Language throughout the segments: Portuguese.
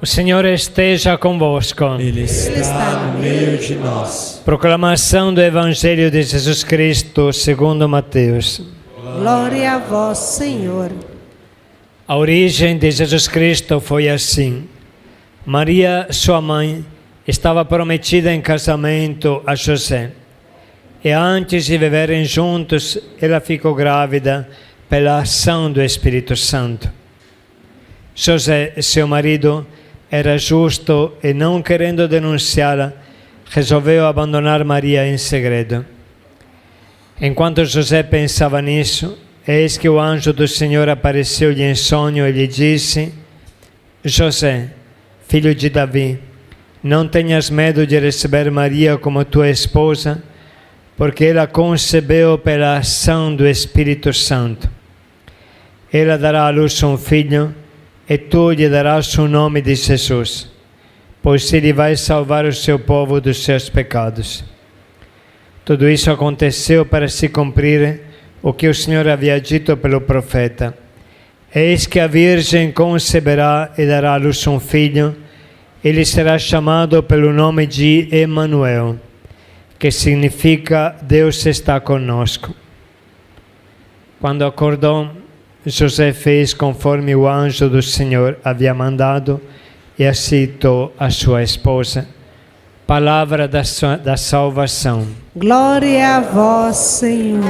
O Senhor esteja convosco. Ele está no meio de nós. Proclamação do Evangelho de Jesus Cristo segundo Mateus. Glória a vós, Senhor. A origem de Jesus Cristo foi assim. Maria, sua mãe, estava prometida em casamento a José. E antes de viverem juntos, ela ficou grávida pela ação do Espírito Santo. José, seu marido, era justo e, não querendo denunciá-la, resolveu abandonar Maria em segredo. Enquanto José pensava nisso, eis que o anjo do Senhor apareceu-lhe em sonho e lhe disse: José, filho de Davi, não tenhas medo de receber Maria como tua esposa, porque ela concebeu pela ação do Espírito Santo. Ela dará à luz um filho, e tu lhe darás o nome de Jesus, pois ele vai salvar o seu povo dos seus pecados. Tudo isso aconteceu para se cumprir o que o Senhor havia dito pelo profeta: eis que a Virgem conceberá e dará à luz um filho, ele será chamado pelo nome de Emanuel, que significa Deus está conosco. Quando acordou, José fez conforme o anjo do Senhor havia mandado e aceitou a sua esposa. Palavra da salvação. Glória a vós, Senhor.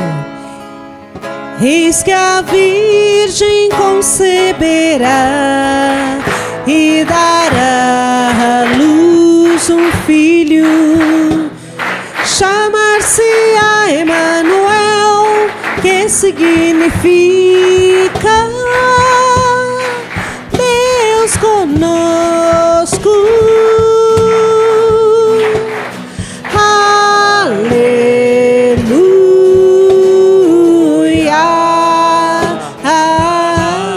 Eis que a Virgem conceberá e dará à luz um filho, chamar-se-á Emanuel, que significa Deus conosco. Aleluia,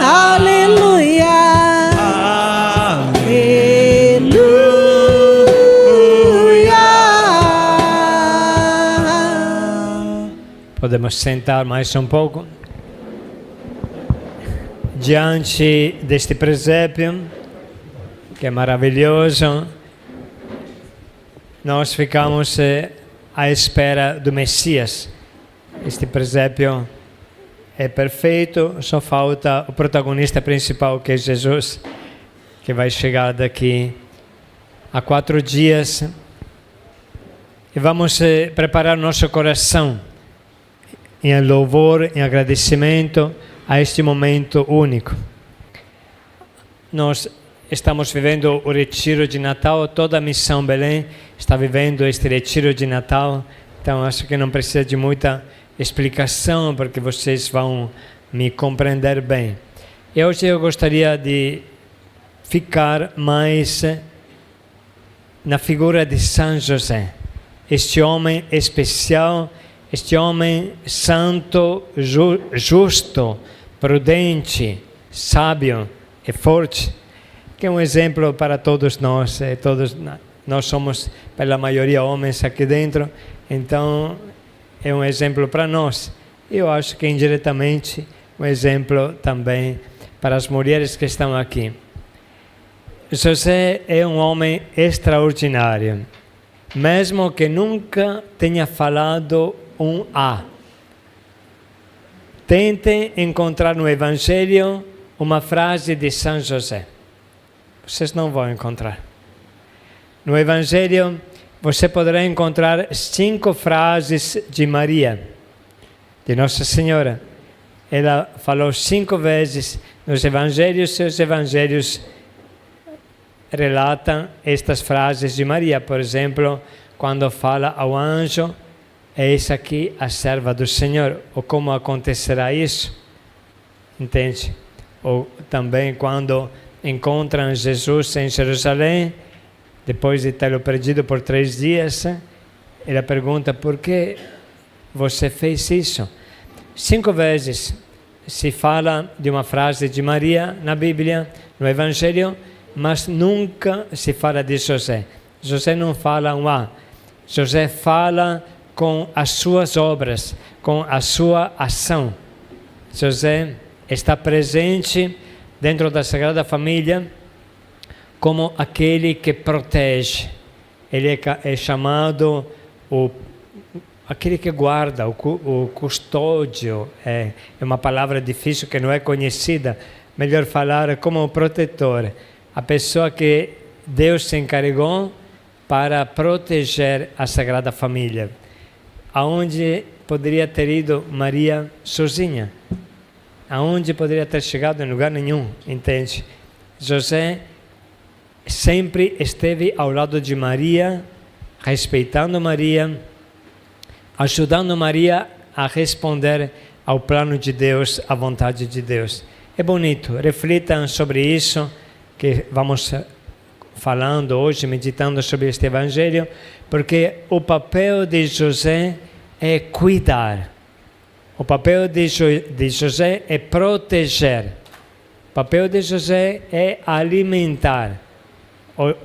aleluia, aleluia. Podemos sentar mais um pouco. Diante deste presépio, que é maravilhoso, nós ficamos à espera do Messias. Este presépio é perfeito, só falta o protagonista principal, que é Jesus, que vai chegar daqui a 4 dias. E vamos preparar nosso coração em louvor, em agradecimento a este momento único. Nós estamos vivendo o retiro de Natal, toda a Missão Belém está vivendo este retiro de Natal, então acho que não precisa de muita explicação, porque vocês vão me compreender bem. E hoje eu gostaria de ficar mais na figura de São José, este homem especial, este homem santo, justo, prudente, sábio e forte, que é um exemplo para todos nós. Nós somos, pela maioria, homens aqui dentro, então é um exemplo para nós. Eu acho que indiretamente um exemplo também para as mulheres que estão aqui. José é um homem extraordinário, mesmo que nunca tenha falado um A. Tentem encontrar no Evangelho uma frase de São José. Vocês não vão encontrar. No Evangelho, você poderá encontrar 5 frases de Maria, de Nossa Senhora. Ela falou 5 vezes nos Evangelhos, e os Evangelhos relatam estas frases de Maria. Por exemplo, quando fala ao anjo: eis aqui a serva do Senhor, ou como acontecerá isso, entende? Ou também quando encontram Jesus em Jerusalém, depois de tê-lo perdido por 3 dias, ela pergunta: por que você fez isso? 5 vezes se fala de uma frase de Maria na Bíblia, no Evangelho, mas nunca se fala de José. José não fala um A. José fala com as suas obras, com a sua ação. José está presente dentro da Sagrada Família como aquele que protege. Ele é chamado aquele que guarda, o custódio. É uma palavra difícil que não é conhecida. Melhor falar como o protetor. A pessoa que Deus se encarregou para proteger a Sagrada Família. Aonde poderia ter ido Maria sozinha? Aonde poderia ter chegado? Em lugar nenhum, entende? José sempre esteve ao lado de Maria, respeitando Maria, ajudando Maria a responder ao plano de Deus, à vontade de Deus. É bonito, reflitam sobre isso que vamos falando hoje, meditando sobre este Evangelho, porque o papel de José é cuidar. O papel de José é proteger. O papel de José é alimentar.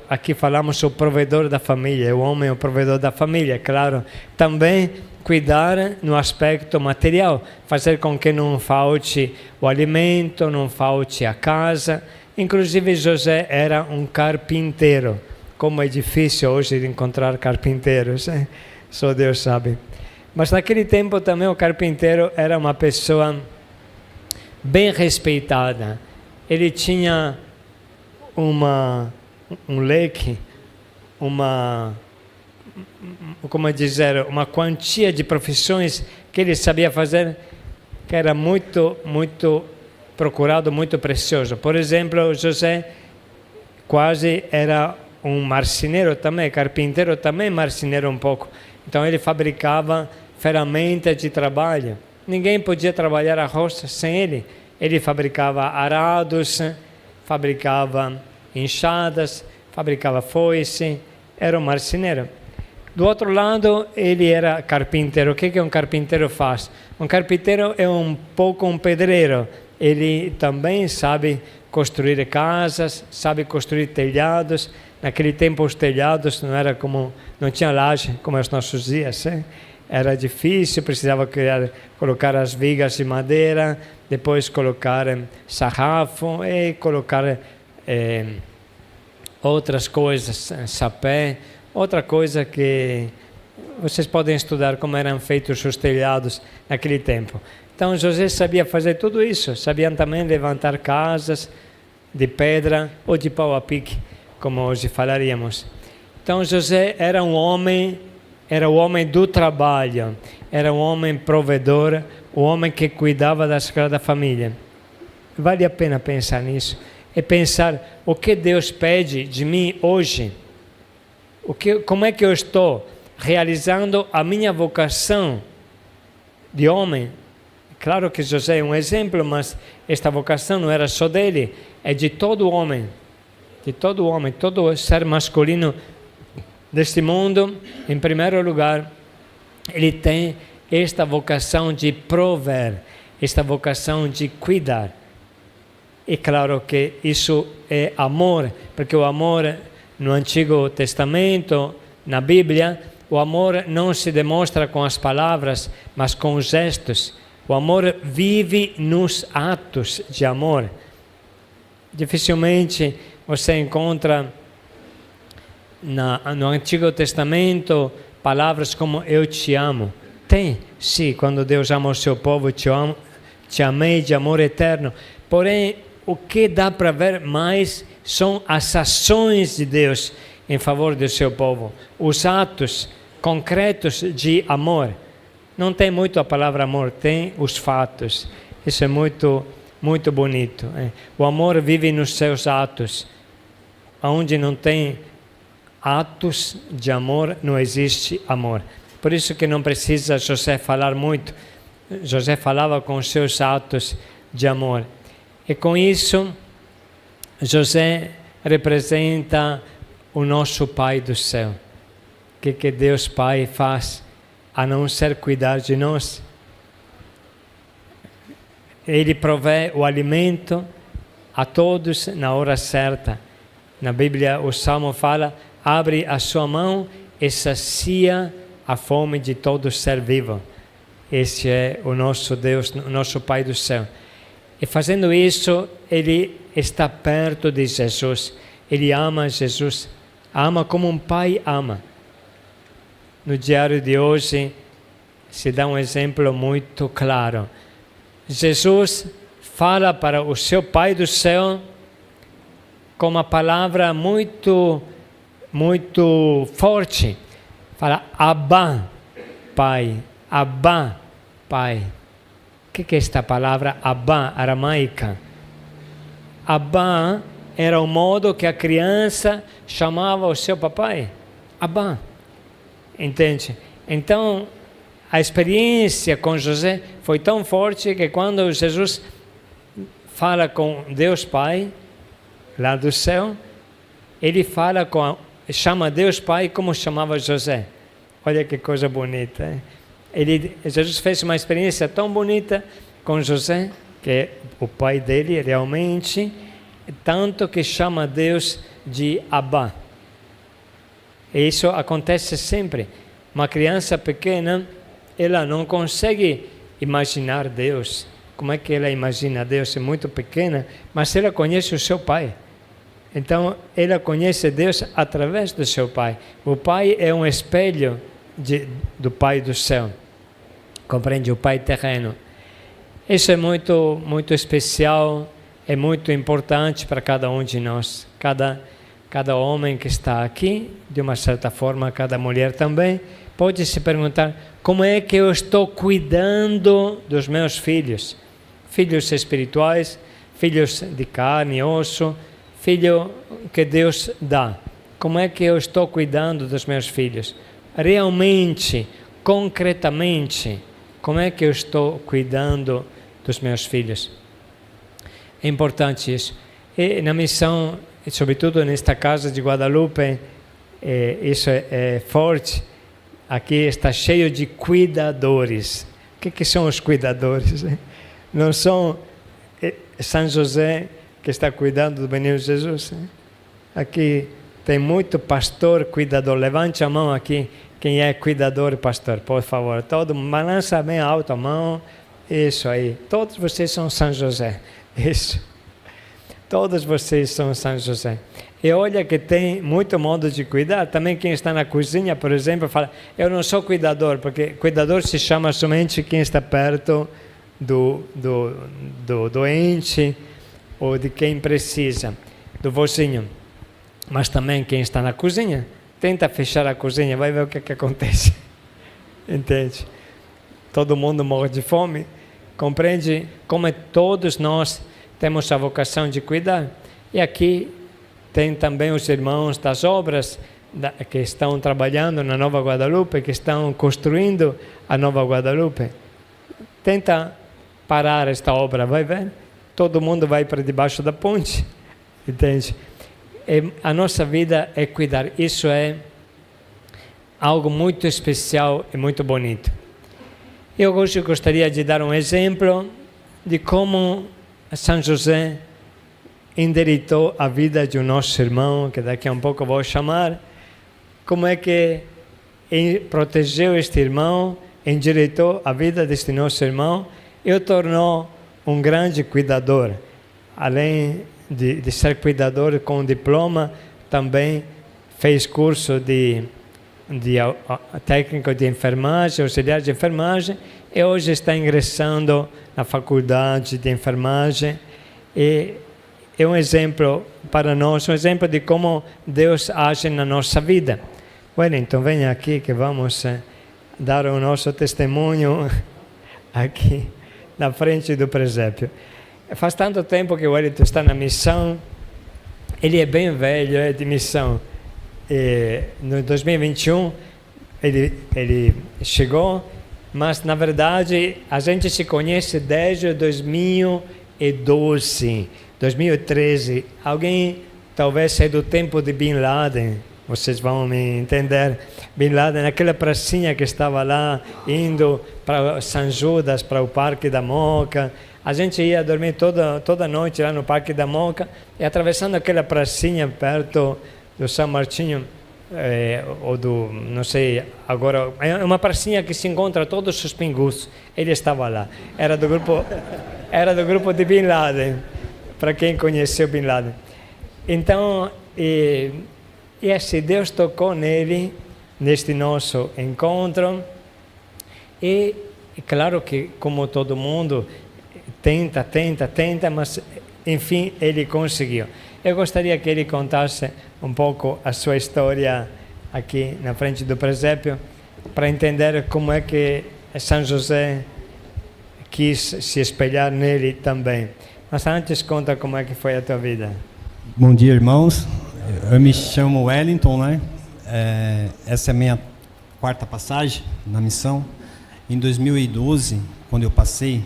Aqui falamos o provedor da família, o homem é o provedor da família, claro. Também cuidar no aspecto material, fazer com que não falte o alimento, não falte a casa. Inclusive José era um carpinteiro. Como é difícil hoje de encontrar carpinteiros, hein? Só Deus sabe. Mas naquele tempo também o carpinteiro era uma pessoa bem respeitada. Ele tinha um leque, uma quantia de profissões que ele sabia fazer, que era muito, muito procurado, muito precioso. Por exemplo, José quase era um marceneiro também, carpinteiro também, marceneiro um pouco. Então ele fabricava ferramentas de trabalho. Ninguém podia trabalhar a roça sem ele. Ele fabricava arados, fabricava enxadas, fabricava foice, era um marceneiro. Do outro lado, ele era carpinteiro. O que um carpinteiro faz? Um carpinteiro é um pouco um pedreiro. Ele também sabe construir casas, sabe construir telhados. Naquele tempo os telhados não tinha laje como os nossos dias. Era difícil, precisava colocar as vigas de madeira, depois colocar sarrafo e colocar outras coisas, sapé. Outra coisa que vocês podem estudar como eram feitos os telhados naquele tempo. Então José sabia fazer tudo isso, sabiam também levantar casas de pedra ou de pau a pique, como hoje falaríamos. Então José era o homem do trabalho, era um homem provedor, o homem que cuidava da Sagrada Família. Vale a pena pensar nisso, e pensar o que Deus pede de mim hoje. Como é que eu estou realizando a minha vocação de homem? Claro que José é um exemplo, mas esta vocação não era só dele, é de todo homem, todo ser masculino deste mundo. Em primeiro lugar, ele tem esta vocação de prover, esta vocação de cuidar. E claro que isso é amor, porque o amor no Antigo Testamento, na Bíblia, o amor não se demonstra com as palavras, mas com os gestos. O amor vive nos atos de amor. Dificilmente você encontra no Antigo Testamento palavras como eu te amo. Tem, sim, quando Deus ama o seu povo, te amei de amor eterno. Porém, o que dá para ver mais são as ações de Deus em favor do seu povo, os atos concretos de amor. Não tem muito a palavra amor, tem os fatos. Isso é muito, muito bonito. O amor vive nos seus atos. Onde não tem atos de amor, não existe amor. Por isso que não precisa José falar muito. José falava com os seus atos de amor. E com isso, José representa o nosso Pai do céu. O que Deus Pai faz a não ser cuidar de nós? Ele provê o alimento a todos na hora certa. Na Bíblia o Salmo fala, abre a sua mão e sacia a fome de todo ser vivo. Esse é o nosso Deus, o nosso Pai do céu. E fazendo isso, ele está perto de Jesus. ele ama Jesus, ama como um pai ama. No diário de hoje se dá um exemplo muito claro. Jesus fala para o seu Pai do céu com uma palavra muito forte. Fala, Abba, Pai. Abba, Pai. O que é esta palavra Abba, aramaica? Abba era o modo que a criança chamava o seu papai. Abba. Entende? Então, a experiência com José foi tão forte que quando Jesus fala com Deus Pai, lá do céu, ele chama Deus Pai como chamava José. Olha que coisa bonita. Hein? Jesus fez uma experiência tão bonita com José, que é o pai dele realmente, tanto que chama Deus de Abba. E isso acontece sempre. Uma criança pequena, ela não consegue imaginar Deus. Como é que ela imagina Deus? É muito pequena, mas ela conhece o seu pai. Então, ela conhece Deus através do seu pai. O pai é um espelho do pai do céu. Compreende? O pai terreno. Isso é muito, muito especial, é muito importante para cada um de nós. Cada homem que está aqui, de uma certa forma, cada mulher também, pode se perguntar, como é que eu estou cuidando dos meus filhos? Filhos espirituais, filhos de carne e osso, filho que Deus dá. Como é que eu estou cuidando dos meus filhos? Realmente, concretamente, como é que eu estou cuidando dos meus filhos? É importante isso. E na missão, sobretudo nesta casa de Guadalupe, isso é forte. Aqui está cheio de cuidadores. O que são os cuidadores? Não são São José que está cuidando do menino Jesus. Aqui tem muito pastor cuidador. Levante a mão aqui. Quem é cuidador e pastor, por favor. Todo mundo, balança bem alto a mão. Isso aí. Todos vocês são São José. Isso. Todos vocês são São José. E olha que tem muito modo de cuidar. Também quem está na cozinha, por exemplo, fala, eu não sou cuidador, porque cuidador se chama somente quem está perto do doente ou de quem precisa, do vizinho. Mas também quem está na cozinha, tenta fechar a cozinha, vai ver o que acontece. Entende? Todo mundo morre de fome. Compreende como todos nós temos a vocação de cuidar. E aqui tem também os irmãos das obras que estão trabalhando na Nova Guadalupe, que estão construindo a Nova Guadalupe. Tenta parar esta obra, vai ver? Todo mundo vai para debaixo da ponte. Entende? A nossa vida é cuidar. Isso é algo muito especial e muito bonito. Eu hoje gostaria de dar um exemplo de como São José endireitou a vida de um nosso irmão, que daqui a um pouco eu vou chamar. Como é que protegeu este irmão, endireitou a vida deste nosso irmão e o tornou um grande cuidador. Além de ser cuidador com diploma, também fez curso de técnico de enfermagem, auxiliar de enfermagem, e hoje está ingressando na faculdade de enfermagem. E é um exemplo para nós, um exemplo de como Deus age na nossa vida. Wellington, venha aqui que vamos dar o nosso testemunho aqui na frente do presépio. Faz tanto tempo que o Wellington está na missão, ele é bem velho, é de missão. No 2021 ele chegou, mas na verdade a gente se conhece desde 2012, 2013. Alguém talvez é do tempo de Bin Laden, vocês vão me entender. Bin Laden, naquela pracinha que estava lá, indo para São Judas, para o Parque da Moca. A gente ia dormir toda noite lá no Parque da Moca e atravessando aquela pracinha perto do São Martinho, ou do, não sei, agora, é uma pracinha que se encontra todos os pingus. Ele estava lá, era do grupo de Bin Laden, para quem conheceu Bin Laden. Então, E assim, Deus tocou nele, neste nosso encontro. E é claro que, como todo mundo, tenta, mas enfim ele conseguiu. Eu gostaria que ele contasse um pouco a sua história aqui na frente do presépio, para entender como é que São José quis se espelhar nele também. Mas antes conta como é que foi a tua vida. Bom dia, irmãos. Eu me chamo Wellington, né? Essa é a minha quarta passagem na missão. Em 2012, quando eu passei,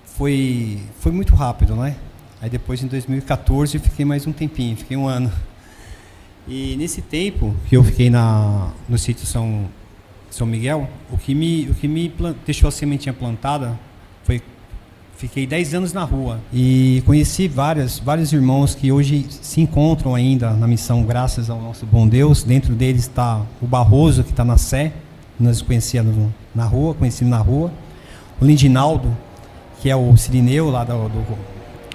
foi muito rápido, né? Aí depois, em 2014, eu fiquei mais um tempinho, fiquei um ano. E nesse tempo que eu fiquei no sítio São Miguel, o que me deixou a sementinha plantada foi... Fiquei 10 anos na rua e conheci vários irmãos que hoje se encontram ainda na missão, graças ao nosso bom Deus. Dentro deles está o Barroso, que está na Sé, nós conhecíamos na rua, o Lindinaldo, que é o Sirineu lá do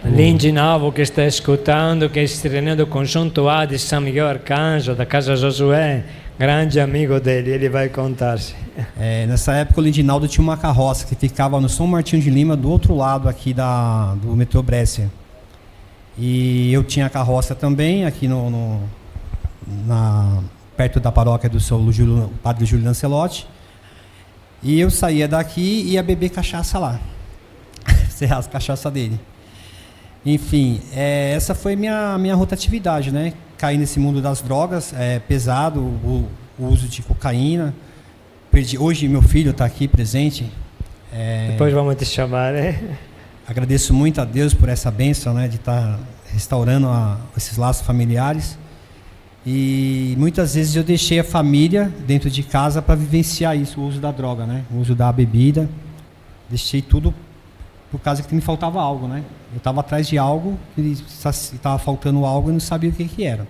Lindinaldo, que está escutando, que é Sirineu do Conjunto A de São Miguel Arcanjo, da Casa Josué, grande amigo dele, ele vai contar-se. Nessa época o Lindinaldo tinha uma carroça que ficava no São Martinho de Lima, do outro lado aqui do metrô Brescia. E eu tinha a carroça também aqui perto da paróquia do seu Padre Júlio Lancelotti. E eu saía daqui e ia beber cachaça lá, serrar as cachaças dele. Enfim, essa foi minha rotatividade, né? Caí nesse mundo das drogas, pesado, o uso de cocaína. Hoje meu filho está aqui presente. Depois vamos te chamar, né? Agradeço muito a Deus por essa bênção, né, de estar restaurando esses laços familiares. E muitas vezes eu deixei a família dentro de casa para vivenciar isso, o uso da droga, né? O uso da bebida. Deixei tudo por causa que me faltava algo, né? Eu estava atrás de algo, estava faltando algo e não sabia o que era.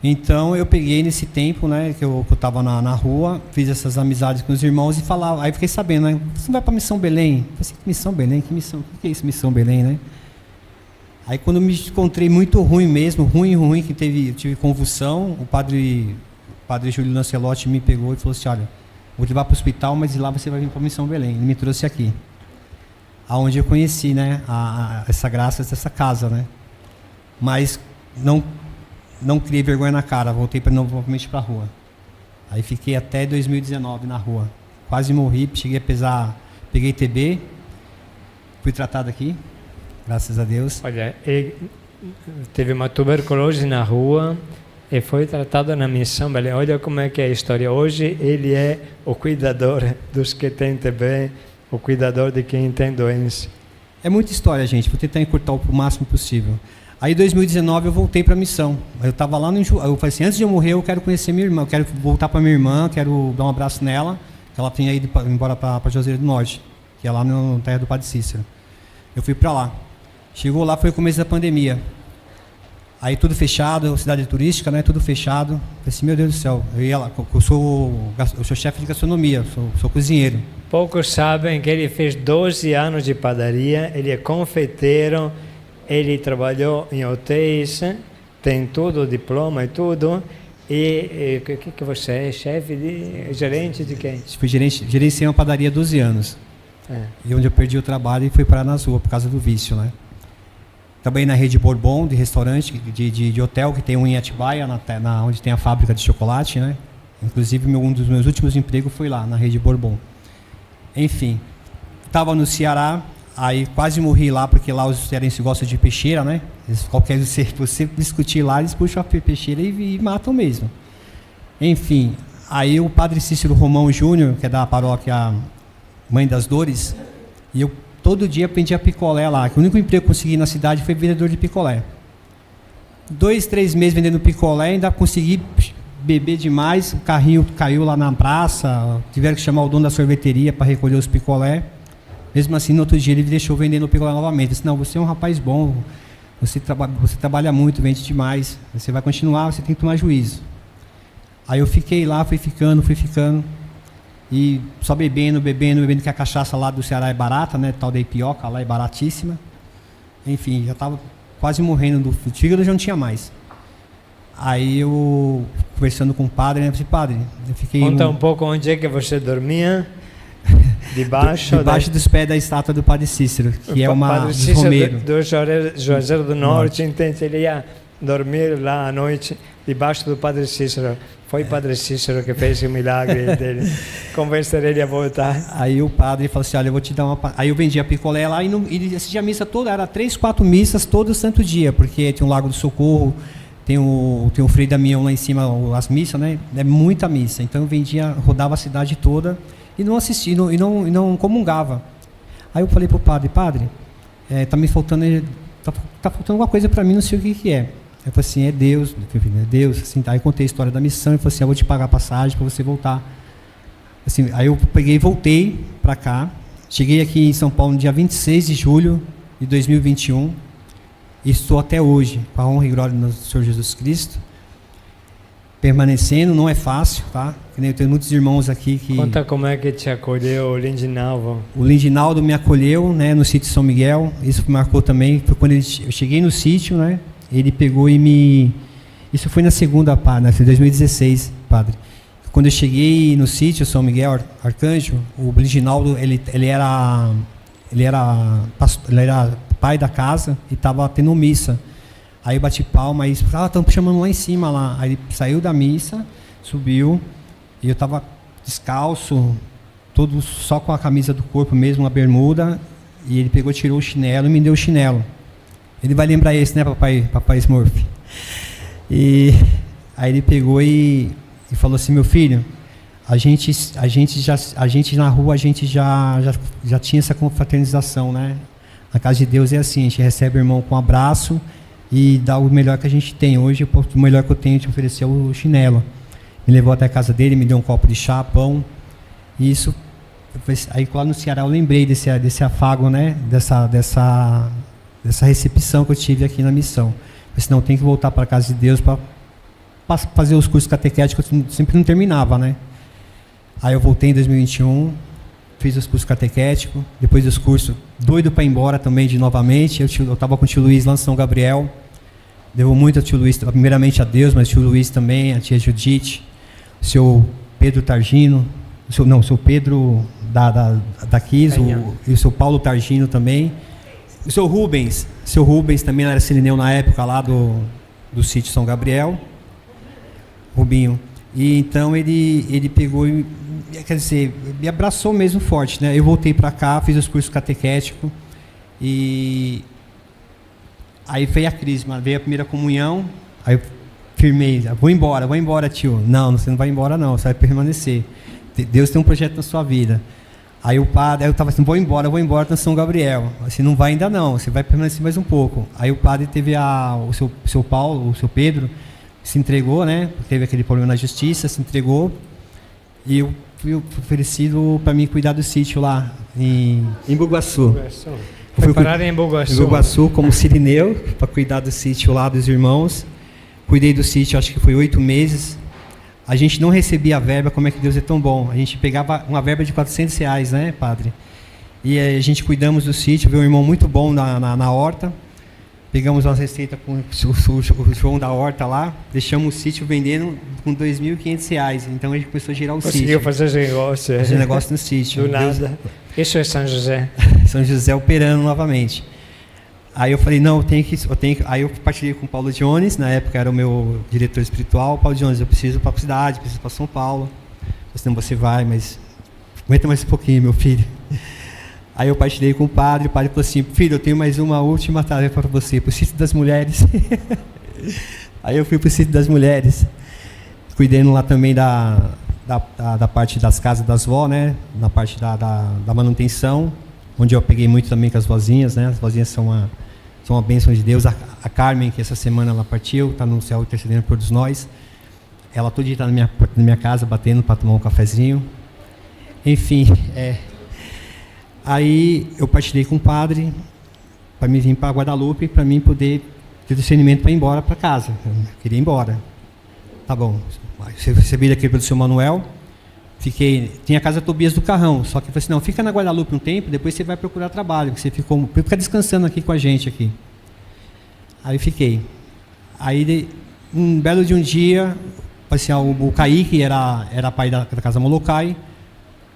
Então eu peguei nesse tempo, né, que eu estava na rua, fiz essas amizades com os irmãos e falava, aí fiquei sabendo, né? Você não vai para Missão Belém? Eu falei assim, Missão Belém? O que é isso, Missão Belém, né? Aí quando eu me encontrei muito ruim mesmo, ruim, que tive convulsão, o padre Júlio Lancelotti me pegou e falou assim, olha, vou te levar para o hospital, mas de lá você vai vir para Missão Belém. Ele me trouxe aqui, aonde eu conheci, né, essa graça dessa casa, né? Mas não criei vergonha na cara, voltei novamente para a rua. Aí fiquei até 2019 na rua. Quase morri, cheguei a pesar, peguei TB, fui tratado aqui, graças a Deus. Olha, ele teve uma tuberculose na rua e foi tratado na Missão Belém. Olha como é que é a história. Hoje ele é o cuidador dos que têm TB, o cuidador de quem tem doença. É muita história, gente, vou tentar encurtar o máximo possível. Aí em 2019 eu voltei para a missão. Eu estava lá eu falei assim, antes de eu morrer eu quero conhecer minha irmã, eu quero voltar para minha irmã, quero dar um abraço nela, que ela tinha ido embora para Juazeiro do Norte, que é lá na terra do Padre Cícero. Eu fui para lá. Chegou lá, foi o começo da pandemia. Aí tudo fechado, cidade turística, né, tudo fechado. Eu falei assim, meu Deus do céu, eu sou chefe de gastronomia, sou cozinheiro. Poucos sabem que ele fez 12 anos de padaria, ele é confeiteiro, ele trabalhou em hotéis, tem tudo, diploma e tudo. E o que você é? Gerente de quem? Fui gerenciei uma padaria há 12 anos. E onde eu perdi o trabalho e fui parar nas ruas por causa do vício, né? Trabalhei na rede Bourbon, de restaurante, de hotel, que tem um em Atibaia, onde tem a fábrica de chocolate, né? Inclusive, um dos meus últimos empregos foi lá, na rede Bourbon. Enfim, estava no Ceará, aí quase morri lá, porque lá os cearenses gostam de peixeira, né? Você discutir lá, eles puxam a peixeira e matam mesmo. Enfim, aí o padre Cícero Romão Júnior, que é da paróquia Mãe das Dores, e eu todo dia vendia picolé lá, que o único emprego que eu consegui na cidade foi vendedor de picolé. 2, 3 meses vendendo picolé, ainda consegui beber demais, o carrinho caiu lá na praça, tiveram que chamar o dono da sorveteria para recolher os picolé. Mesmo assim, no outro dia ele me deixou vendendo o picolé novamente. Eu disse, não, você é um rapaz bom, você trabalha muito, vende demais, você vai continuar, você tem que tomar juízo. Aí eu fiquei lá, fui ficando, e só bebendo, que a cachaça lá do Ceará é barata, né, tal da Ipioca lá é baratíssima. Enfim, já estava quase morrendo do fígado, já não tinha mais. Aí eu, conversando com o padre, né, eu falei, padre, eu fiquei... Conta um pouco onde é que você dormia. Debaixo dos pés da estátua do Padre Cícero, que é uma Padre dos Cícero Romeiros. do Juazeiro do Norte, entende? Ele ia dormir lá à noite, debaixo do Padre Cícero. Foi o Padre Cícero que fez o milagre dele, convencer ele a voltar. Aí o padre falou assim, olha, eu vou te dar uma... Aí eu vendia picolé lá e assistia a missa toda, era 3, 4 missas todo santo dia, porque tinha o Lago do Socorro, tem o Frei Damião lá em cima, as missas, né? É muita missa. Então eu vendia, rodava a cidade toda e não assistia, e não comungava. Aí eu falei pro padre, tá me faltando, tá faltando alguma coisa para mim, não sei o que é. Eu falei assim, é Deus, é Deus. Assim, aí eu contei a história da missão e falei assim, eu vou te pagar a passagem para você voltar. Assim, aí eu peguei e voltei para cá. Cheguei aqui em São Paulo no dia 26 de julho de 2021 e estou até hoje, com a honra e glória do Senhor Jesus Cristo, permanecendo. Não é fácil, tá? Eu tenho muitos irmãos aqui que... Conta como é que te acolheu o Lindinaldo. O Lindinaldo me acolheu, né, no sítio São Miguel. Isso me marcou também, foi quando eu cheguei no sítio, né? Ele pegou e me... Isso foi na segunda, em 2016, padre. Quando eu cheguei no sítio São Miguel Arcanjo, o Lindinaldo, ele era pai da casa e estava tendo missa. Aí eu bati palma e estão chamando lá em cima lá. Aí ele saiu da missa, subiu e eu estava descalço, todo só com a camisa do corpo mesmo, uma bermuda, e ele pegou, tirou o chinelo e me deu o chinelo. Ele vai lembrar esse, né, papai Smurf? E aí ele pegou e falou assim, meu filho, a gente na rua, a gente já tinha essa confraternização, né? Na casa de Deus é assim, a gente recebe o irmão com um abraço e dá o melhor que a gente tem. Hoje, o melhor que eu tenho te oferecer o chinelo. Me levou até a casa dele, me deu um copo de chá, pão. E isso, aí lá no Ceará eu lembrei desse afago, né? Dessa recepção que eu tive aqui na missão. Senão eu tenho que voltar para a casa de Deus para fazer os cursos catequéticos, que eu sempre não terminava, né? Aí eu voltei em 2021, fiz os cursos catequéticos, depois dos cursos, doido para ir embora também novamente. Eu estava com o tio Luiz lá em São Gabriel, devo muito ao tio Luiz, primeiramente a Deus, mas o tio Luiz também, a tia Judite, o seu Pedro Targino, o seu Pedro da Kiss, e o seu Paulo Targino também. O seu Rubens também era sirineu na época lá do sítio São Gabriel, Rubinho. E então ele pegou e, quer dizer, me abraçou mesmo forte, né? Eu voltei para cá, fiz os cursos catequéticos e aí veio a crisma, veio a primeira comunhão, aí eu firmei, vou embora, tio. Não, você não vai embora não, você vai permanecer. Deus tem um projeto na sua vida. Aí o padre, eu estava assim, vou embora para São Gabriel. Assim, não vai ainda não, você vai permanecer mais um pouco. Aí o padre teve o seu Paulo, o seu Pedro, se entregou, né? Teve aquele problema na justiça, se entregou. E eu fui oferecido para mim cuidar do sítio lá em Bugaçu. Foi parar em Bugaçu. Em Bugaçu, como sirineu, para cuidar do sítio lá dos irmãos. Cuidei do sítio, acho que foi 8 meses. A gente não recebia a verba, como é que Deus é tão bom. A gente pegava uma verba de R$400, né, padre? E a gente cuidamos do sítio, veio um irmão muito bom na horta. Pegamos uma receita com o João da horta lá, deixamos o sítio vendendo com R$2.500. Então a gente começou a girar o sítio. Conseguiu fazer negócio. Fazer negócio no sítio. Do nada. Isso é São José. São José operando novamente. Aí eu falei, não, eu tenho que... Aí eu partilhei com o Paulo Jones, na época era o meu diretor espiritual. Paulo Jones, eu preciso ir para a cidade, preciso ir para São Paulo. Senão você vai, mas aguenta mais um pouquinho, meu filho. Aí eu partilhei com o padre falou assim, filho, eu tenho mais uma última tarefa para você, para o sítio das mulheres. Aí eu fui para o sítio das mulheres, cuidando lá também da parte das casas das vó, né? Na parte da manutenção, onde eu peguei muito também com as vozinhas, né? As vozinhas são uma bênção de Deus. A Carmen, que essa semana ela partiu, está no céu intercedendo por todos nós. Ela todo dia está na minha casa, batendo para tomar um cafezinho. Enfim, aí eu partilhei com o padre para me vir para Guadalupe, para mim poder ter discernimento para ir embora para casa. Eu queria ir embora. Tá bom. Eu recebi aqui pelo seu Manuel. Tinha a casa Tobias do Carrão, só que eu falei assim, não, fica na Guadalupe um tempo, depois você vai procurar trabalho, você fica descansando aqui com a gente aqui. Aí fiquei. Aí, um belo de um dia, assim, o Kaique era pai da Casa Molokai,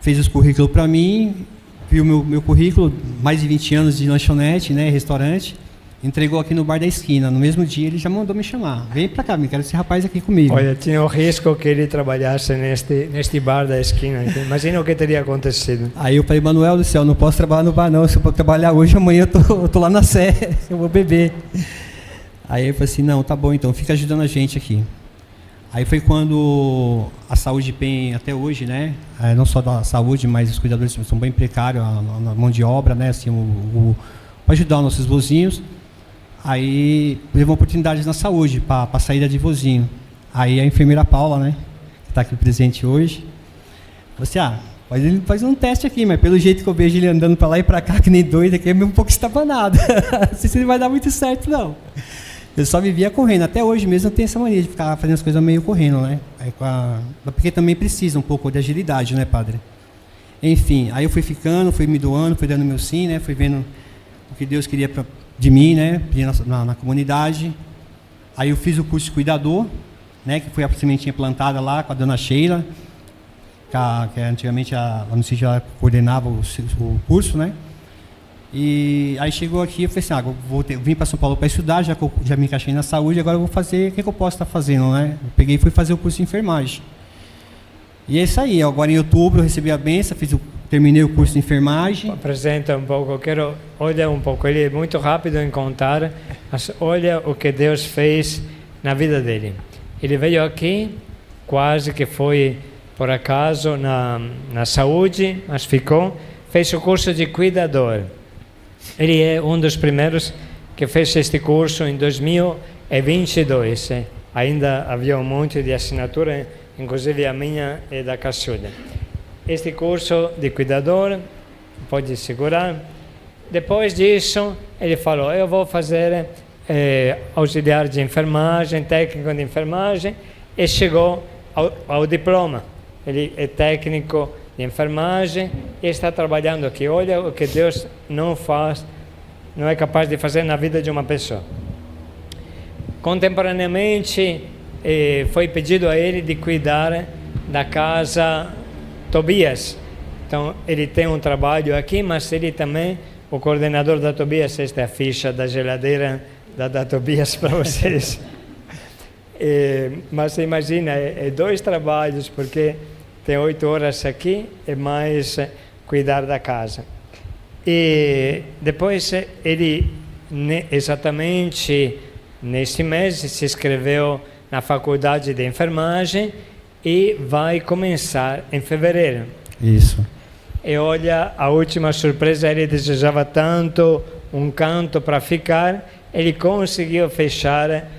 fez os currículos para mim, viu meu currículo, mais de 20 anos de lanchonete, né, restaurante, entregou aqui no bar da esquina. No mesmo dia ele já mandou me chamar. Vem para cá, me quero esse rapaz aqui comigo. Olha, tinha o risco que ele trabalhasse neste bar da esquina. Imagina o que teria acontecido. Aí eu falei, Manuel do céu, não posso trabalhar no bar não, se eu for trabalhar hoje, amanhã eu tô lá na Sé, eu vou beber. Aí eu falei assim, não, tá bom então, fica ajudando a gente aqui. Aí foi quando a saúde PEN, até hoje, né, não só da saúde, mas os cuidadores são bem precários, a mão de obra, né, assim, para ajudar os nossos vozinhos. Aí teve uma oportunidade na saúde para saída de vozinho. Aí a enfermeira Paula, né, que está aqui presente hoje, falou assim, faz um teste aqui, mas pelo jeito que eu vejo ele andando para lá e para cá, que nem doido, aqui é meio um pouco estabanado. Não sei se ele vai dar muito certo, não. Eu só vivia correndo. Até hoje mesmo eu tenho essa mania de ficar fazendo as coisas meio correndo, né? Porque também precisa um pouco de agilidade, né, padre? Enfim, aí eu fui ficando, fui me doando, fui dando meu sim, né? Fui vendo o que Deus queria de mim, né? Na comunidade. Aí eu fiz o curso de cuidador, né? Que foi a sementinha plantada lá com a dona Sheila, que antigamente a sítio ela coordenava o curso, né? E aí chegou aqui, eu falei assim, vim para São Paulo para estudar, já me encaixei na saúde, agora eu vou fazer, o que eu posso estar fazendo, né? Eu peguei e fui fazer o curso de enfermagem. E é isso aí, agora em outubro eu recebi a benção, terminei o curso de enfermagem. Apresenta um pouco, olha um pouco, ele é muito rápido em contar, mas olha o que Deus fez na vida dele. Ele veio aqui, quase que foi por acaso na saúde, mas fez o curso de cuidador. Ele é um dos primeiros que fez este curso em 2022. Ainda havia um monte de assinatura, inclusive a minha e da Caçuda. Este curso de cuidador, pode segurar. Depois disso, ele falou, eu vou fazer auxiliar de enfermagem, técnico de enfermagem, e chegou ao diploma. Ele é técnico de enfermagem e está trabalhando aqui. Olha o que Deus não é capaz de fazer na vida de uma pessoa. Contemporaneamente, foi pedido a ele de cuidar da casa Tobias. Então, ele tem um trabalho aqui, mas ele também, o coordenador da Tobias, esta é a ficha da geladeira da Tobias para vocês. Mas imagina, é 2 trabalhos, porque tem 8 horas aqui e mais cuidar da casa. E depois ele, exatamente neste mês, se inscreveu na faculdade de enfermagem e vai começar em fevereiro. Isso. E olha, a última surpresa, ele desejava tanto um canto para ficar, ele conseguiu fechar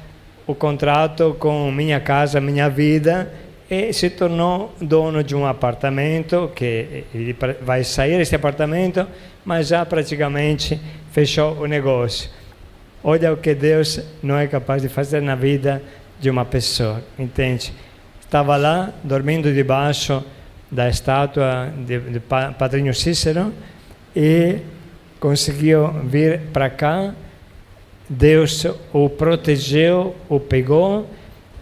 o contrato com Minha Casa Minha Vida, e se tornou dono de um apartamento, que ele vai sair desse apartamento, mas já praticamente fechou o negócio. Olha o que Deus não é capaz de fazer na vida de uma pessoa, entende? Estava lá, dormindo debaixo da estátua de Padrinho Cícero, e conseguiu vir para cá. Deus o protegeu, o pegou,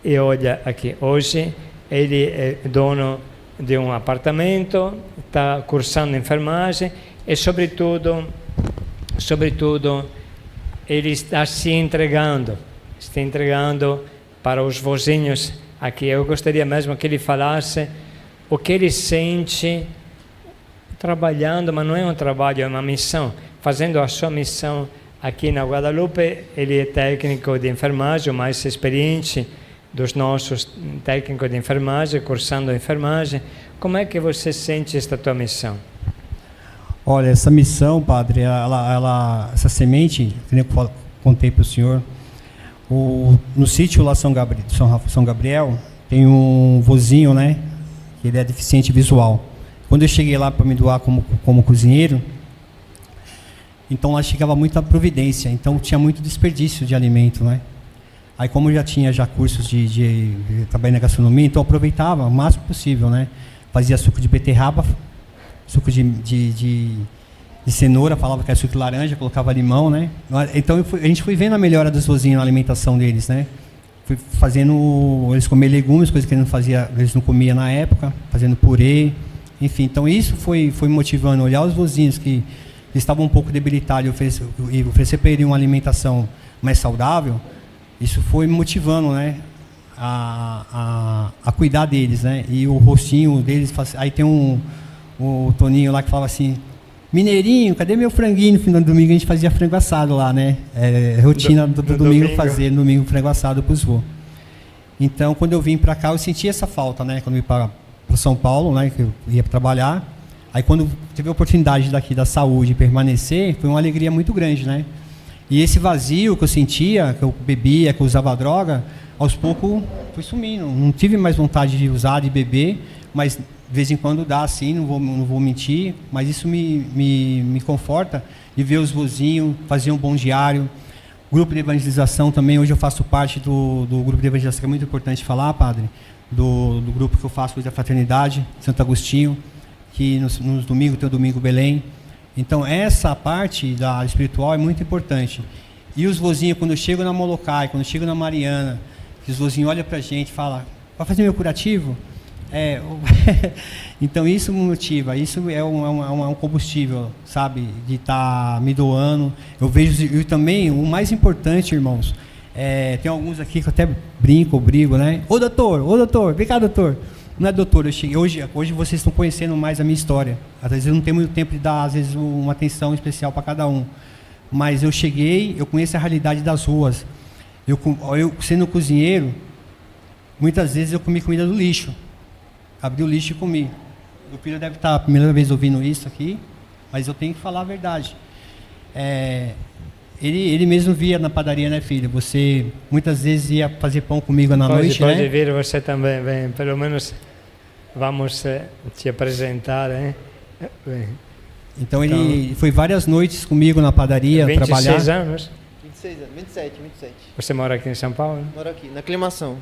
e olha aqui, hoje ele é dono de um apartamento, está cursando enfermagem e, sobretudo, ele está se entregando para os vozinhos aqui. Eu gostaria mesmo que ele falasse o que ele sente trabalhando, mas não é um trabalho, é uma missão, fazendo a sua missão aqui na Guadalupe. Ele é técnico de enfermagem, o mais experiente dos nossos técnicos de enfermagem, cursando enfermagem. Como é que você sente esta tua missão? Olha, essa missão, padre, essa semente, que eu contei para o senhor, no sítio lá São Gabriel, tem um vozinho, né, que ele é deficiente visual. Quando eu cheguei lá para me doar como cozinheiro, então lá chegava muita providência, então tinha muito desperdício de alimento, né? Aí, como eu já tinha cursos de trabalho na gastronomia, então eu aproveitava o máximo possível, né? Fazia suco de beterraba, suco de de cenoura, falava que era suco de laranja, colocava limão, né? Então a gente foi vendo a melhora dos vozinhos na alimentação deles, né? Fui fazendo eles comer legumes, coisa que eles não comiam na época, fazendo purê, enfim. Então isso foi motivando, olhar os vozinhos que estavam um pouco debilitados e oferecer para eles uma alimentação mais saudável. Isso foi me motivando, né? A cuidar deles, né? E o rostinho deles, aí tem o Toninho lá que fala assim: Mineirinho, cadê meu franguinho? No final do domingo a gente fazia frango assado lá, né? Rotina do domingo fazer, no domingo frango assado para os vô. Então, quando eu vim para cá, eu senti essa falta, né? Quando eu vim para São Paulo, né? Que eu ia trabalhar. Aí, quando tive a oportunidade daqui da saúde permanecer, foi uma alegria muito grande, né? E esse vazio que eu sentia, que eu bebia, que eu usava droga, aos poucos foi sumindo. Não tive mais vontade de usar, de beber, mas de vez em quando dá assim, não vou mentir, mas isso me conforta de ver os vozinhos, fazer um bom diário. Grupo de evangelização também, hoje eu faço parte do grupo de evangelização, que é muito importante falar, padre, do grupo que eu faço hoje da Fraternidade, Santo Agostinho, que nos domingos tem o Domingo Belém. Então essa parte da espiritual é muito importante. E os vozinhos, quando eu chego na Molokai, quando eu chego na Mariana, que os vozinhos olham pra gente e falam: vai fazer meu curativo? Então isso me motiva, isso é um combustível, sabe, de estar me doando. Eu vejo, e também o mais importante, irmãos, tem alguns aqui que eu até brinco, brigo, né? Ô doutor, vem cá, doutor. Não é doutor, eu cheguei, hoje vocês estão conhecendo mais a minha história. Às vezes eu não tenho muito tempo de dar, às vezes, uma atenção especial para cada um. Mas eu cheguei, eu conheço a realidade das ruas. Eu sendo cozinheiro, muitas vezes eu comi comida do lixo. Abri o lixo e comi. Meu filho deve estar a primeira vez ouvindo isso aqui, mas eu tenho que falar a verdade. Ele mesmo via na padaria, né, filho? Você muitas vezes ia fazer pão comigo na noite, né? Pode vir você também, vem. Pelo menos vamos te apresentar, né? Bem. Então ele foi várias noites comigo na padaria, 26 trabalhar. 26 anos? 26 anos, 27. Você mora aqui em São Paulo? Moro aqui, na Aclimação.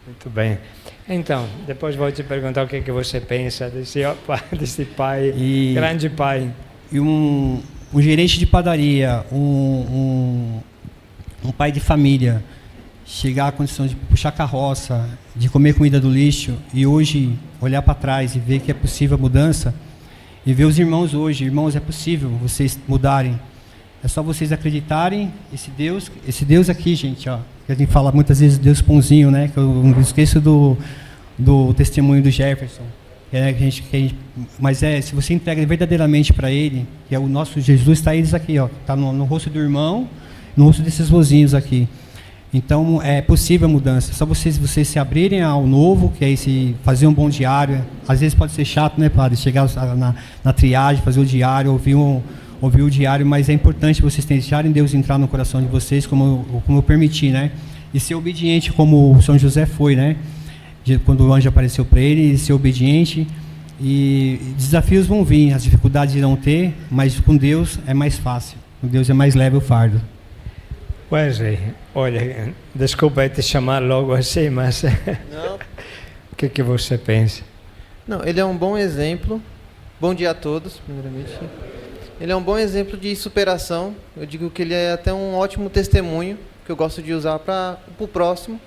Muito bem. Então, depois vou te perguntar o que você pensa desse pai, grande pai. E um gerente de padaria, um pai de família, chegar à condição de puxar carroça, de comer comida do lixo, e hoje olhar para trás e ver que é possível a mudança, e ver os irmãos hoje: irmãos, é possível vocês mudarem. É só vocês acreditarem. Esse Deus aqui, gente, ó, que a gente fala muitas vezes Deus Pãozinho, né? Que eu não esqueço do testemunho do Jefferson. Mas se você entrega verdadeiramente para Ele, que é o nosso Jesus, está eles aqui, ó, está no rosto do irmão, no rosto desses vozinhos aqui. Então é possível a mudança. É só vocês se abrirem ao novo, que é esse fazer um bom diário. Às vezes pode ser chato, né, padre? Chegar na triagem, fazer o diário, ouvir o diário, mas é importante vocês deixarem Deus entrar no coração de vocês, como eu permiti, né? E ser obediente, como o São José foi, né? Quando o anjo apareceu para ele, ser obediente. E desafios vão vir, as dificuldades irão ter, mas com Deus é mais fácil. Com Deus é mais leve o fardo. Wesley, olha, desculpa te chamar logo assim, mas Não. o que você pensa? Não, ele é um bom exemplo. Bom dia a todos, primeiramente. Ele é um bom exemplo de superação. Eu digo que ele é até um ótimo testemunho, que eu gosto de usar para o próximo,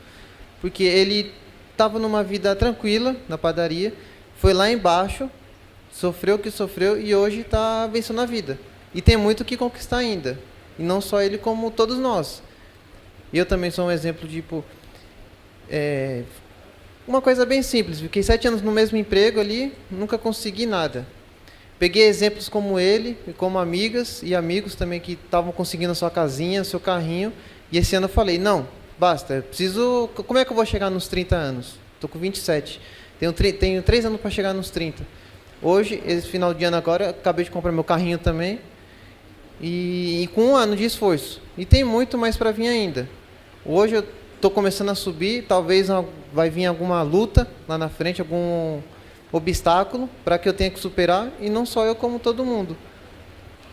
porque ele estava numa vida tranquila na padaria, foi lá embaixo, sofreu o que sofreu e hoje está vencendo a vida. E tem muito o que conquistar ainda. E não só ele, como todos nós. E eu também sou um exemplo de, uma coisa bem simples. Fiquei 7 anos no mesmo emprego ali, nunca consegui nada. Peguei exemplos como ele, e como amigas e amigos também que estavam conseguindo a sua casinha, seu carrinho. E esse ano eu falei: não, basta, eu preciso... Como é que eu vou chegar nos 30 anos? Estou com 27. Tenho 3 anos para chegar nos 30. Hoje, esse final de ano agora, eu acabei de comprar meu carrinho também. E com 1 ano de esforço. E tem muito mais para vir ainda. Hoje eu estou começando a subir, talvez vai vir alguma luta lá na frente, algum obstáculo para que eu tenha que superar, e não só eu, como todo mundo.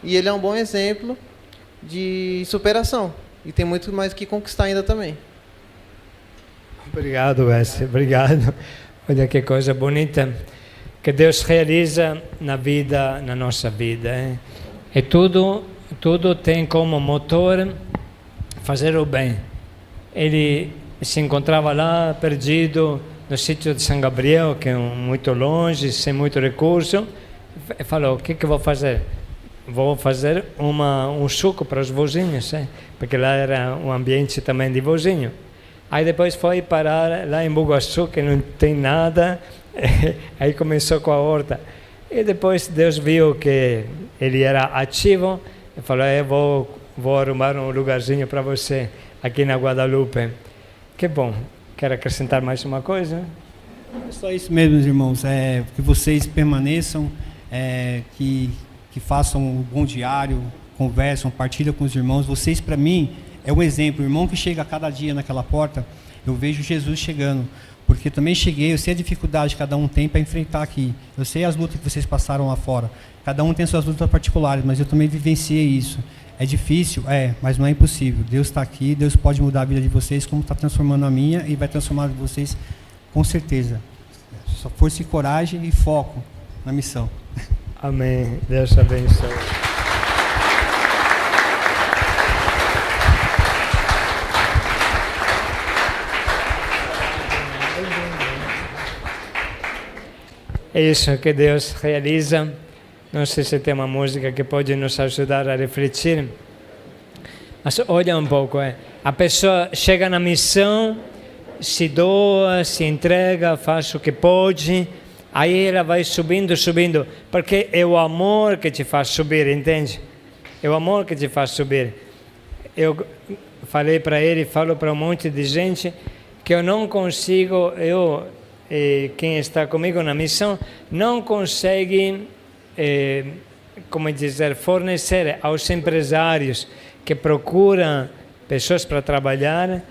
E ele é um bom exemplo de superação. E tem muito mais que conquistar ainda também. Obrigado, Wesley, obrigado. Olha que coisa bonita que Deus realiza na nossa vida, hein? E tudo tem como motor fazer o bem. Ele se encontrava lá, perdido, no sítio de São Gabriel, que é muito longe, sem muito recurso, e falou: o que vou fazer? Vou fazer um suco para os vozinhos, porque lá era um ambiente também de vozinho. Aí depois foi parar lá em Bugaçu, que não tem nada, aí começou com a horta. E depois Deus viu que ele era ativo e falou: vou arrumar um lugarzinho para você aqui na Guadalupe. Que bom. Quer acrescentar mais uma coisa? É só isso mesmo, meus irmãos. Que vocês permaneçam, que façam um bom diário, conversam, partilham com os irmãos. Vocês, para mim, é um exemplo. O irmão que chega a cada dia naquela porta, eu vejo Jesus chegando. Porque também cheguei, eu sei a dificuldade que cada um tem para enfrentar aqui. Eu sei as lutas que vocês passaram lá fora. Cada um tem suas lutas particulares, mas eu também vivenciei isso. É difícil? Mas não é impossível. Deus está aqui, Deus pode mudar a vida de vocês, como está transformando a minha, e vai transformar a de vocês com certeza. Só força e coragem e foco na missão. Amém. Deus abençoe. É isso que Deus realiza. Não sei se tem uma música que pode nos ajudar a refletir. Mas olha um pouco, a pessoa chega na missão, se doa, se entrega, faz o que pode, aí ela vai subindo, porque é o amor que te faz subir, entende? É o amor que te faz subir. Eu falei para ele, falo para um monte de gente, que eu não consigo, quem está comigo na missão, não consegue, como dizer, fornecer aos empresários que procuram pessoas para trabalhar,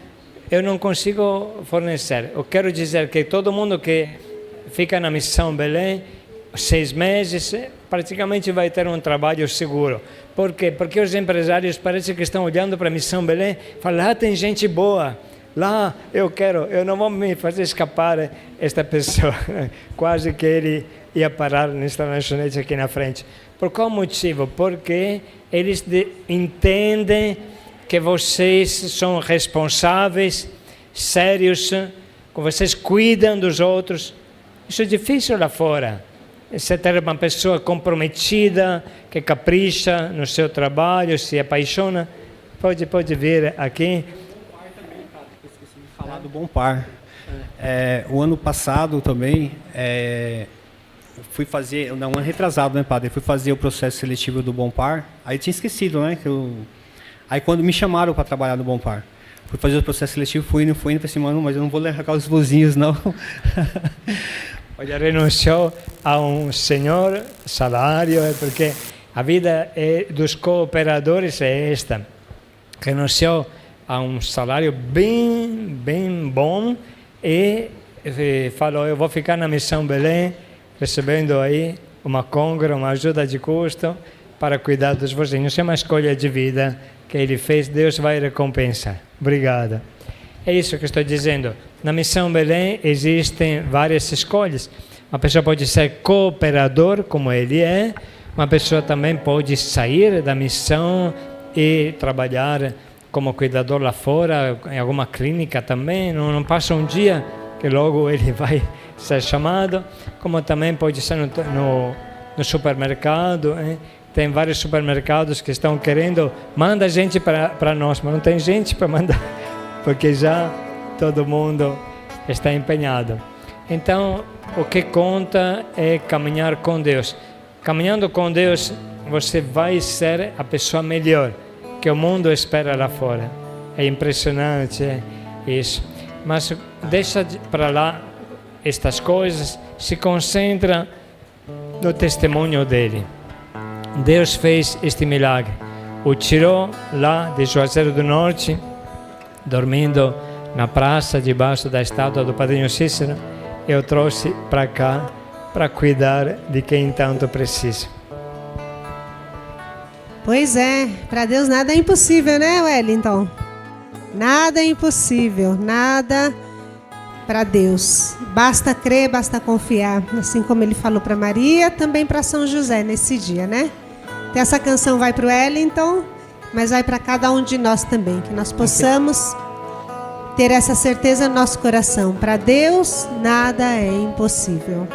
eu não consigo fornecer. Eu quero dizer que todo mundo que fica na missão Belém, 6 meses, praticamente vai ter um trabalho seguro. Por quê? Porque os empresários parece que estão olhando para a missão Belém e falam: lá tem gente boa, lá eu não vou me fazer escapar esta pessoa. Quase que ele ia parar nesta lanchonete aqui na frente. Por qual motivo? Porque eles entendem que vocês são responsáveis, sérios, que vocês cuidam dos outros. Isso é difícil lá fora. Você ter uma pessoa comprometida, que capricha no seu trabalho, se apaixona, pode vir aqui. Esqueci de falar do Bom Par. O ano passado também, fui fazer, não, um ano retrasado, né, padre? Fui fazer o processo seletivo do Bom Par. Aí tinha esquecido, né? Aí quando me chamaram para trabalhar no Bom Par, fui fazer o processo seletivo, fui indo, falei assim: mano, mas eu não vou largar os vozinhos, não. Olha, renunciou a um senhor salário, porque a vida dos cooperadores é esta. Renunciou a um salário bem bom e falou: eu vou ficar na missão Belém, recebendo aí uma congra, uma ajuda de custo para cuidar dos vozinhos. É uma escolha de vida que ele fez, Deus vai recompensar. Obrigado. É isso que estou dizendo. Na missão Belém existem várias escolhas. Uma pessoa pode ser cooperador, como ele é. Uma pessoa também pode sair da missão e trabalhar como cuidador lá fora, em alguma clínica também. Não passa um dia que logo ele vai ser chamado. Como também pode ser no supermercado. Tem vários supermercados que estão querendo, manda gente para nós, mas não tem gente para mandar, porque já todo mundo está empenhado. Então, o que conta é caminhar com Deus. Caminhando com Deus, você vai ser a pessoa melhor que o mundo espera lá fora. É impressionante isso. Mas deixa para lá estas coisas, se concentra no testemunho dele. Deus fez este milagre. O tirou lá de Juazeiro do Norte, dormindo na praça debaixo da estátua do Padrinho Cícero, e o trouxe para cá para cuidar de quem tanto precisa. Pois é, para Deus nada é impossível, né, Wellington? Nada é impossível, nada para Deus. Basta crer, basta confiar. Assim como ele falou para Maria, também para São José nesse dia, né? Então, essa canção vai para o Wellington, mas vai para cada um de nós também, que nós possamos ter essa certeza no nosso coração. Para Deus, nada é impossível.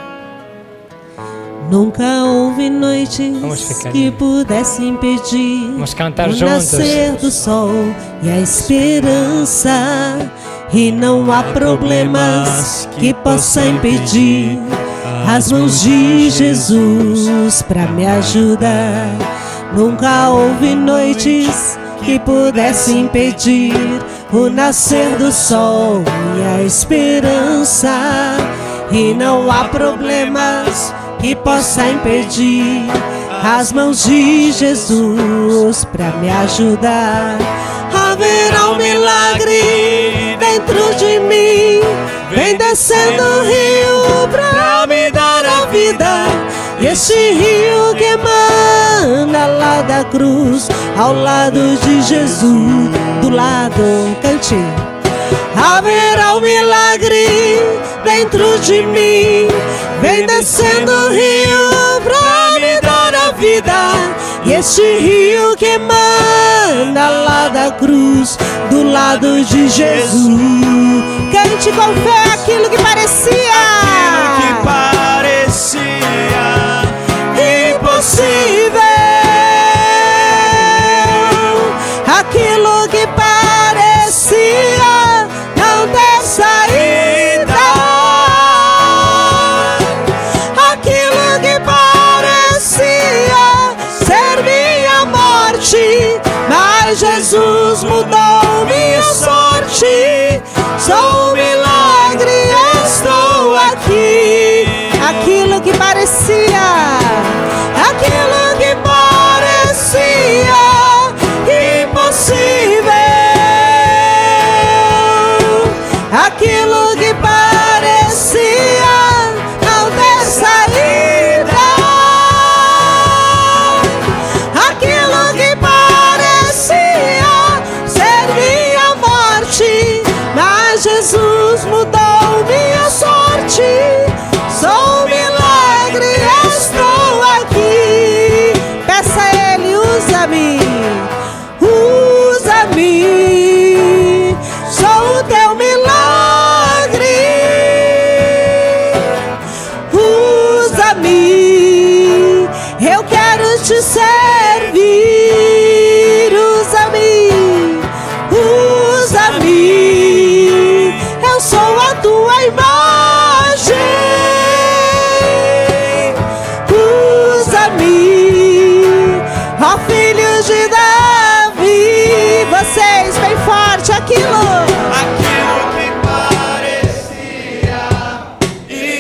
Nunca houve noites que pudessem impedir Vamos cantar o juntos. nascer do sol e a esperança. E não há problemas que possam impedir as mãos de Jesus para me ajudar. Nunca houve noites que pudessem impedir o nascer do sol e a esperança. E não há problemas que possa impedir as mãos de Jesus para me ajudar. Haverá um milagre dentro de mim, vem descendo o rio pra me dar a vida. E esse rio que emana lá da cruz, ao lado de Jesus, do lado, cante. Haverá um milagre dentro de mim, vem descendo o rio pra me dar a vida. E este rio que emana lá da cruz, do lado de Jesus. Cante com fé aquilo que parecia impossível. Aquilo que parecia não ter saída. Aquilo que parecia ser minha morte, mas Jesus mudou minha sorte. Sou um milagre, estou aqui. Aquilo que parecia impossível. Aquilo que parecia não ter saída. Aquilo que parecia ser minha morte, mas Jesus mudou minha sorte. Sou um milagre, estou aqui. Peça a Ele, usa-me, usa-me. Sou o teu milagre. Usa-me, eu quero te servir. Usa-me, usa-me. Eu sou a tua imagem. Usa-me, ó filhos de Davi. Vocês, bem forte, aquilo que parecia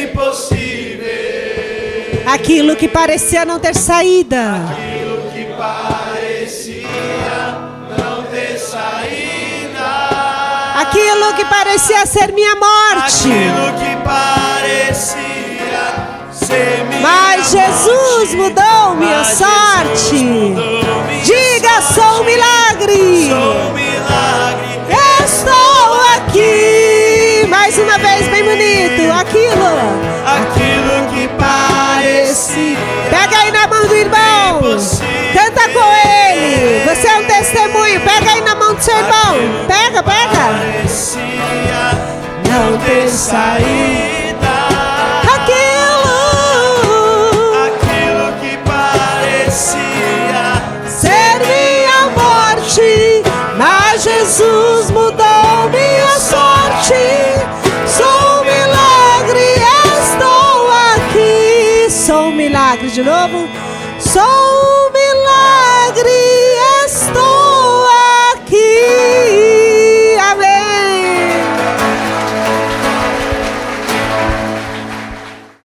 impossível. Aquilo que parecia não ter saída. Aquilo que parecia não ter saída. Aquilo que parecia ser minha morte, Aquilo que parecia ser minha mas Jesus morte, mudou minha mas sorte. Jesus mudou minha Diga, sorte. sou um milagre. Sou um milagre. Estou aqui. Mais uma vez, bem bonito. Aquilo que parecia. Pega aí na mão do irmão. Canta com ele. Você é um testemunho. Pega aí na mão do seu irmão. Pega, pega. Parecia não ter saída. Aquilo que parecia Ser minha morte, mas Jesus mudou minha sorte. Sou um milagre, estou aqui. Sou um milagre de novo. Sou um milagre, estou aqui.